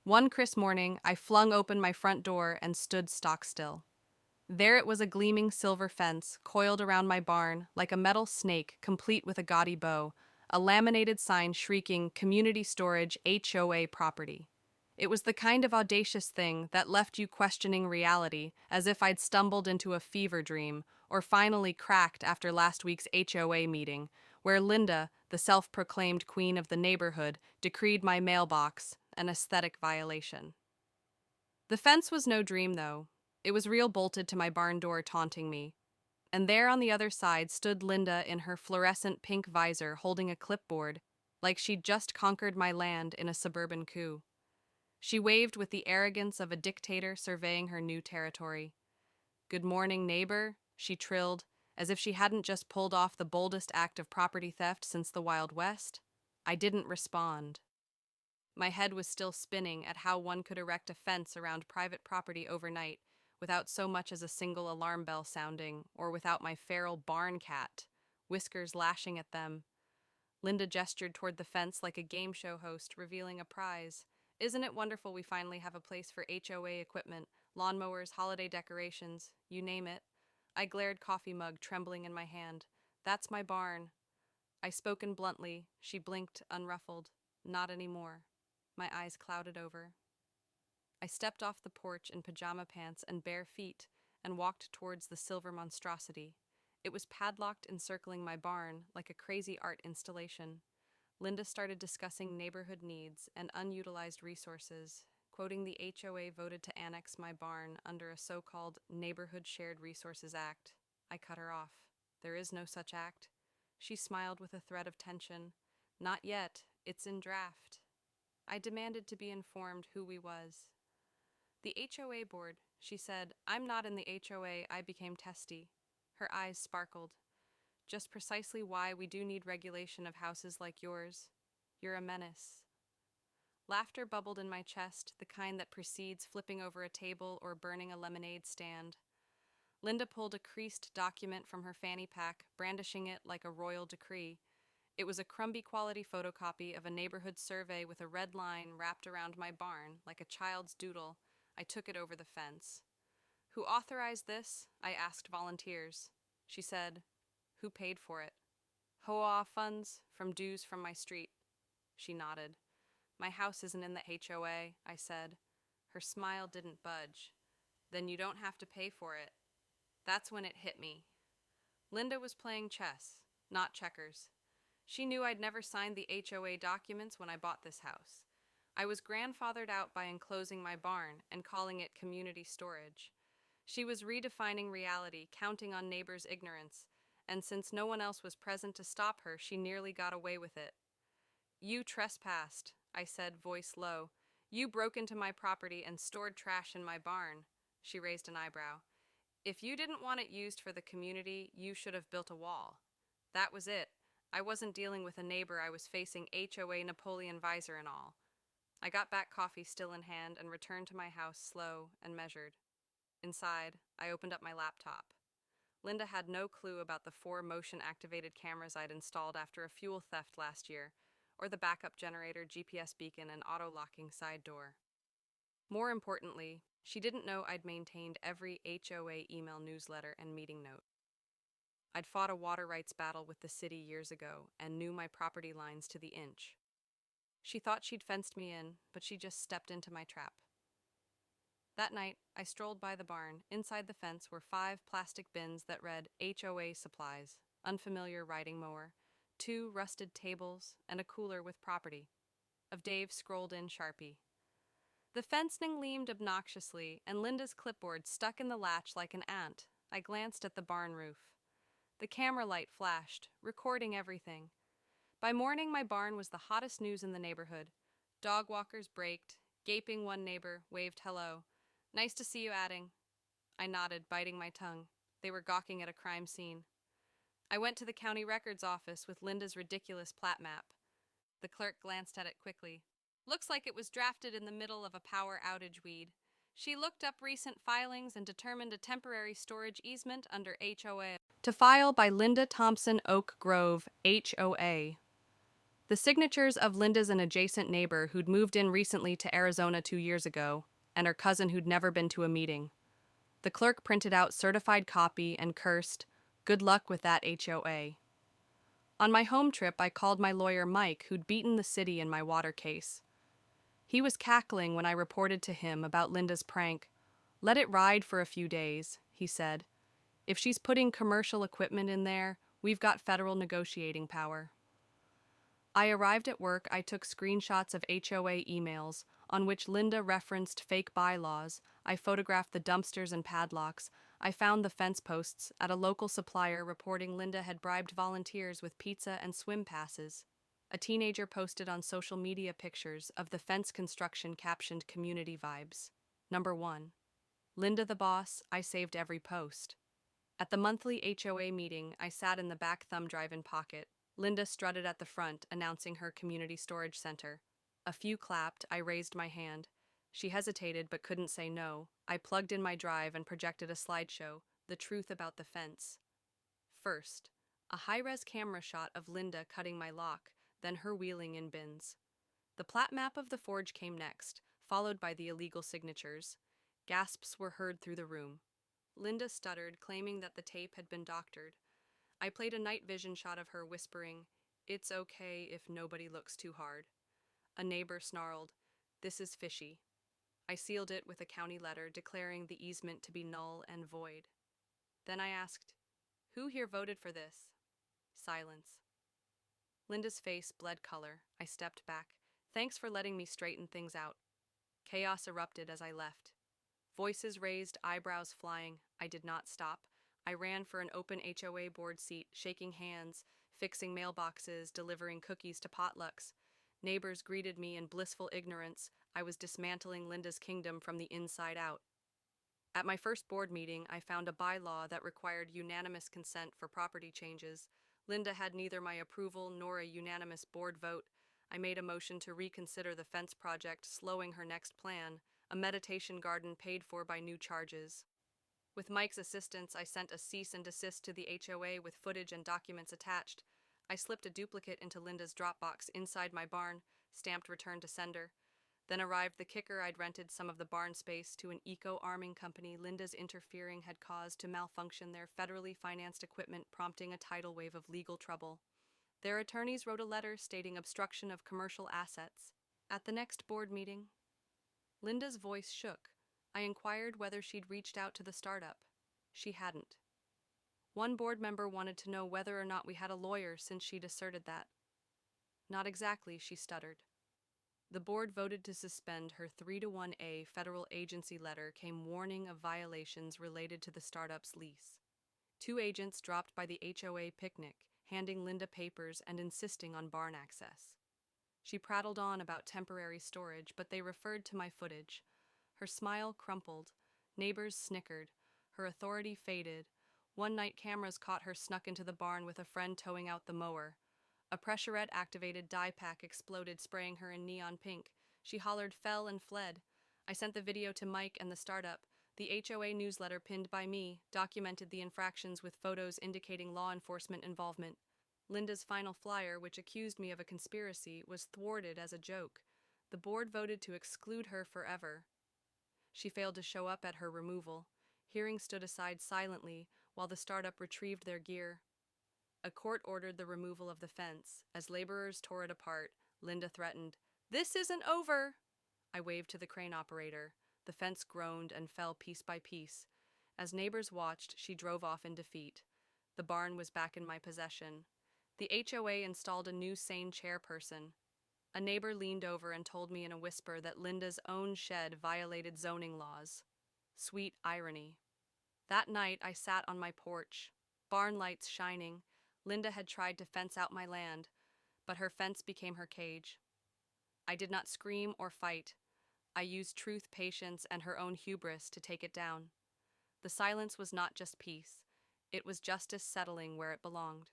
One crisp morning, I flung open my front door and stood stock still. There it was, a gleaming silver fence coiled around my barn like a metal snake complete with a gaudy bow, a laminated sign shrieking "Community Storage HOA Property." It was the kind of audacious thing that left you questioning reality, as if I'd stumbled into a fever dream, or finally cracked after last week's HOA meeting, where Linda, the self-proclaimed queen of the neighborhood, decreed my mailbox an aesthetic violation. The fence was no dream, though. It was real, bolted to my barn door, taunting me. And there on the other side stood Linda in her fluorescent pink visor, holding a clipboard, like she'd just conquered my land in a suburban coup. She waved with the arrogance of a dictator surveying her new territory. "Good morning, neighbor," she trilled, as if she hadn't just pulled off the boldest act of property theft since the Wild West. I didn't respond. My head was still spinning at how one could erect a fence around private property overnight without so much as a single alarm bell sounding, or without my feral barn cat, whiskers lashing at them. Linda gestured toward the fence like a game show host revealing a prize. "Isn't it wonderful we finally have a place for HOA equipment, lawnmowers, holiday decorations, you name it?" I glared, coffee mug trembling in my hand. "That's my barn." I spoken bluntly. She blinked, unruffled. "Not anymore." My eyes clouded over. I stepped off the porch in pajama pants and bare feet and walked towards the silver monstrosity. It was padlocked, encircling my barn like a crazy art installation. Linda started discussing neighborhood needs and unutilized resources, quoting the HOA voted to annex my barn under a so-called Neighborhood Shared Resources Act. I cut her off. "There is no such act." She smiled with a thread of tension. "Not yet. It's in draft." I demanded to be informed who we was. "The HOA board," she said. "I'm not in the HOA." I became testy. Her eyes sparkled. "Just precisely why we do need regulation of houses like yours. You're a menace." Laughter bubbled in my chest, the kind that precedes flipping over a table or burning a lemonade stand. Linda pulled a creased document from her fanny pack, brandishing it like a royal decree. It was a crumby quality photocopy of a neighborhood survey with a red line wrapped around my barn, like a child's doodle. I took it over the fence. "Who authorized this?" I asked volunteers. She said, "Who paid for it?" "HOA funds, from dues from my street." She nodded. "My house isn't in the HOA," I said. Her smile didn't budge. "Then you don't have to pay for it." That's when it hit me. Linda was playing chess, not checkers. She knew I'd never signed the HOA documents when I bought this house. I was grandfathered out by enclosing my barn and calling it community storage. She was redefining reality, counting on neighbors' ignorance, and since no one else was present to stop her, she nearly got away with it. "You trespassed," I said, voice low. "You broke into my property and stored trash in my barn." She raised an eyebrow. "If you didn't want it used for the community, you should have built a wall." That was it. I wasn't dealing with a neighbor, I was facing HOA Napoleon visor and all. I got back, coffee still in hand, and returned to my house, slow and measured. Inside, I opened up my laptop. Linda had no clue about the 4 motion-activated cameras I'd installed after a fuel theft last year, or the backup generator, GPS beacon, and auto-locking side door. More importantly, she didn't know I'd maintained every HOA email, newsletter, and meeting note. I'd fought a water rights battle with the city years ago and knew my property lines to the inch. She thought she'd fenced me in, but she just stepped into my trap. That night, I strolled by the barn. Inside the fence were 5 plastic bins that read HOA supplies, unfamiliar riding mower, 2 rusted tables, and a cooler with property. Of Dave scrolled in Sharpie. The fencing leamed obnoxiously, and Linda's clipboard stuck in the latch like an ant. I glanced at the barn roof. The camera light flashed, recording everything. By morning, my barn was the hottest news in the neighborhood. Dog walkers braked. Gaping one neighbor waved hello. "Nice to see you," adding. I nodded, biting my tongue. They were gawking at a crime scene. I went to the county records office with Linda's ridiculous plat map. The clerk glanced at it quickly. "Looks like it was drafted in the middle of a power outage weed." She looked up recent filings and determined a temporary storage easement under HOA. To file by Linda Thompson, Oak Grove, HOA. The signatures of Linda's an adjacent neighbor who'd moved in recently to Arizona 2 years ago, and her cousin who'd never been to a meeting. The clerk printed out certified copy and cursed, "Good luck with that HOA." On my home trip, I called my lawyer Mike, who'd beaten the city in my water case. He was cackling when I reported to him about Linda's prank. "Let it ride for a few days," he said. "If she's putting commercial equipment in there, we've got federal negotiating power." I arrived at work. I took screenshots of HOA emails on which Linda referenced fake bylaws. I photographed the dumpsters and padlocks. I found the fence posts at a local supplier reporting Linda had bribed volunteers with pizza and swim passes. A teenager posted on social media pictures of the fence construction captioned "Community Vibes." Number 1. Linda the boss. I saved every post. At the monthly HOA meeting, I sat in the back thumb drive-in pocket. Linda strutted at the front, announcing her community storage center. A few clapped. I raised my hand. She hesitated but couldn't say no. I plugged in my drive and projected a slideshow, "The Truth About the Fence." First, a high-res camera shot of Linda cutting my lock, then her wheeling in bins. The plat map of the forge came next, followed by the illegal signatures. Gasps were heard through the room. Linda stuttered, claiming that the tape had been doctored. I played a night vision shot of her whispering, "It's okay if nobody looks too hard." A neighbor snarled, "This is fishy." I sealed it with a county letter declaring the easement to be null and void. Then I asked, "Who here voted for this?" Silence. Linda's face bled color. I stepped back. "Thanks for letting me straighten things out." Chaos erupted as I left. Voices raised, eyebrows flying. I did not stop. I ran for an open HOA board seat, shaking hands, fixing mailboxes, delivering cookies to potlucks. Neighbors greeted me in blissful ignorance. I was dismantling Linda's kingdom from the inside out. At my first board meeting, I found a bylaw that required unanimous consent for property changes. Linda had neither my approval nor a unanimous board vote. I made a motion to reconsider the fence project, slowing her next plan, a meditation garden paid for by new charges. With Mike's assistance, I sent a cease and desist to the HOA with footage and documents attached. I slipped a duplicate into Linda's Dropbox inside my barn, stamped "Return to Sender." Then arrived the kicker. I'd rented some of the barn space to an eco-arming company Linda's interfering had caused to malfunction their federally financed equipment, prompting a tidal wave of legal trouble. Their attorneys wrote a letter stating obstruction of commercial assets. At the next board meeting, Linda's voice shook. I inquired whether she'd reached out to the startup. She hadn't. One board member wanted to know whether or not we had a lawyer since she'd asserted that. "Not exactly," she stuttered. The board voted to suspend her 3-1A federal agency letter came warning of violations related to the startup's lease. 2 agents dropped by the HOA picnic, handing Linda papers and insisting on barn access. She prattled on about temporary storage, but they referred to my footage. Her smile crumpled. Neighbors snickered. Her authority faded. One night, cameras caught her snuck into the barn with a friend towing out the mower. A pressurette-activated dye pack exploded, spraying her in neon pink. She hollered, fell, and fled. I sent the video to Mike and the startup. The HOA newsletter, pinned by me, documented the infractions with photos indicating law enforcement involvement. Linda's final flyer, which accused me of a conspiracy, was thwarted as a joke. The board voted to exclude her forever. She failed to show up at her removal. Hearings stood aside silently while the startup retrieved their gear. A court ordered the removal of the fence. As laborers tore it apart, Linda threatened, "This isn't over!" I waved to the crane operator. The fence groaned and fell piece by piece. As neighbors watched, she drove off in defeat. The barn was back in my possession. The HOA installed a new sane chairperson. A neighbor leaned over and told me in a whisper that Linda's own shed violated zoning laws. Sweet irony. That night, I sat on my porch, barn lights shining. Linda had tried to fence out my land, but her fence became her cage. I did not scream or fight. I used truth, patience, and her own hubris to take it down. The silence was not just peace. It was justice settling where it belonged.